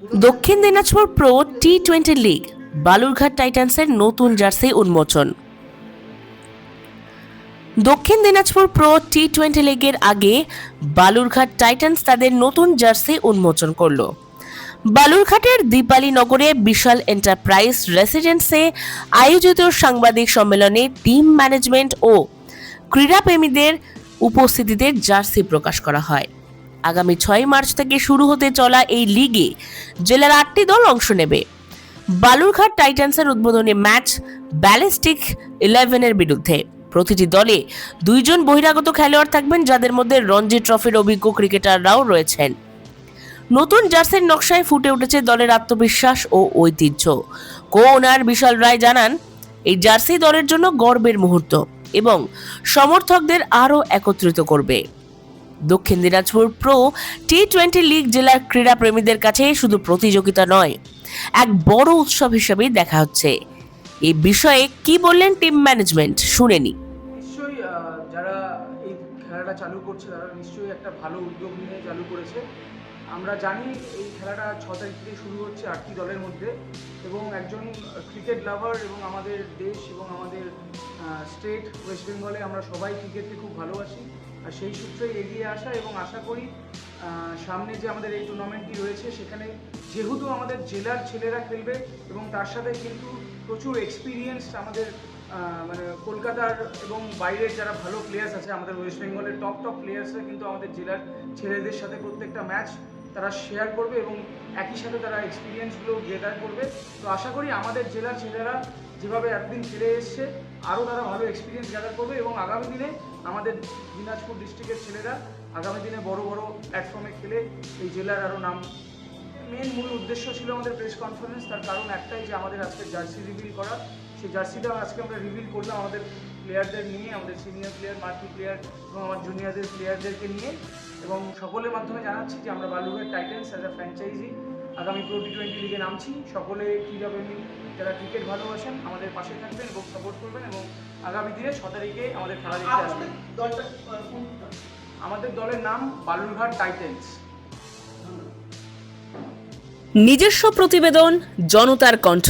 দক্ষিণ Dinajpur pro টি-20 league Balurghat টাইটান্সের নতুন jersey উন্মোচন। দক্ষিণ দিনাজপুর প্রো টি-20 লিগের আগে বালুরঘাট টাইটান্স তাদের নতুন জার্সি উন্মোচন করল। বালুরঘাটের দীপালি নগরে বিশাল এন্টারপ্রাইজ রেসিডেন্সে আয়োজিত সাংবাদিক সম্মেলনে টিম ম্যানেজমেন্ট ও ক্রীড়াপ্রেমীদের উপস্থিতিতে জার্সি প্রকাশ করা হয়। আগামী 6 মার্চ থেকে শুরু হতে চলা এই লিগে জেলার 8টি দল অংশ নেবে। বালুরঘাট টাইটান্সের উদ্বোধনী ম্যাচ ব্যালিস্টিক 11-এর বিরুদ্ধে। প্রতিটি দলে 2 জন বহিরাগত খেলোয়াড় থাকবেন, যাদের মধ্যে রঞ্জি ট্রফির অভিজ্ঞ ক্রিকেটাররাও রয়েছেন। নতুন জার্সির নকশায় ফুটে উঠেছে দলের আত্মবিশ্বাস ও ঐতিহ্য। কো-ওনার বিশাল রায় জানান, এই জার্সি দলের জন্য গর্বের মুহূর্ত এবং সমর্থকদের আরও একত্রিত করবে। দক্ষিণ দিনাজপুর প্রো টি-20 লিগ জেলার ক্রীড়াপ্রেমীদের কাছে শুধু প্রতিযোগিতা নয়, এক বড় উৎসব হিসেবেই দেখা হচ্ছে। এই বিষয়ে কি বললেন টিম ম্যানেজমেন্ট, শুনে নি। নিশ্চয়ই যারা এই খেলাটা চালু করছে তারা নিশ্চয়ই একটা ভালো উদ্যোগ নিয়ে চালু করেছে। আমরা জানি এই খেলাটা 6 তারিখ থেকে শুরু হচ্ছে 8টি দলের মধ্যে, এবং একজন ক্রিকেট লাভার এবং আমাদের দেশ এবং আমাদের স্টেট ওয়েস্ট বেঙ্গলে আমরা সবাই ক্রিকেটকে খুব ভালোবাসি, আর সেই সূত্রেই এগিয়ে আসা। এবং আশা করি সামনে যে আমাদের এই টুর্নামেন্টটি রয়েছে সেখানে যেহেতু আমাদের জেলার ছেলেরা খেলবে এবং তার সাথে কিন্তু প্রচুর এক্সপিরিয়েন্স আমাদের মানে কলকাতার এবং বাইরের যারা ভালো প্লেয়ার্স আছে, আমাদের ওয়েস্ট বেঙ্গলের টপ প্লেয়ার্সরা কিন্তু আমাদের জেলার ছেলেদের সাথে প্রত্যেকটা ম্যাচ তারা শেয়ার করবে এবং একই সাথে তারা এক্সপিরিয়েন্সগুলো গেদার করবে। তো আশা করি আমাদের জেলার ছেলেরা যেভাবে এতদিন খেলে এসছে আরও তারা ভালো এক্সপিরিয়েন্স গ্যাদার করবে, এবং আগামী দিনে আমাদের দিনাজপুর ডিস্ট্রিক্টের ছেলেরা আগামী দিনে বড় বড় প্ল্যাটফর্মে খেলে এই জেলার আরও নাম। মূল উদ্দেশ্য ছিল আমাদের প্রেস কনফারেন্স, তার কারণ একটাই যে আমাদের আজকে জার্সি রিভিল করা। সেই জার্সিটা আজকে আমরা রিভিল করলাম আমাদের প্লেয়ারদের নিয়ে, আমাদের সিনিয়র প্লেয়ার, মার্কি প্লেয়ার এবং আমার জুনিয়রদের প্লেয়ারদেরকে নিয়ে, এবং সকলের মাধ্যমে জানাচ্ছি যে আমরা Balurghat Titans as a franchise আগামী প্রো টি-20 লিগে নামছি। সকলে ক্রীড়াপ্রেমী যারা ক্রিকেট ভালোবাসেন আমাদের পাশে থাকবেন এবং সাপোর্ট করবেন, এবং আগামী দিনে 6 তারিখে আমাদের খেলা দেখতে আসবেন। আমাদের দলের নাম বালুরঘাট টাইটান্স। নিজস্ব প্রতিবেদন, জনতার কণ্ঠ।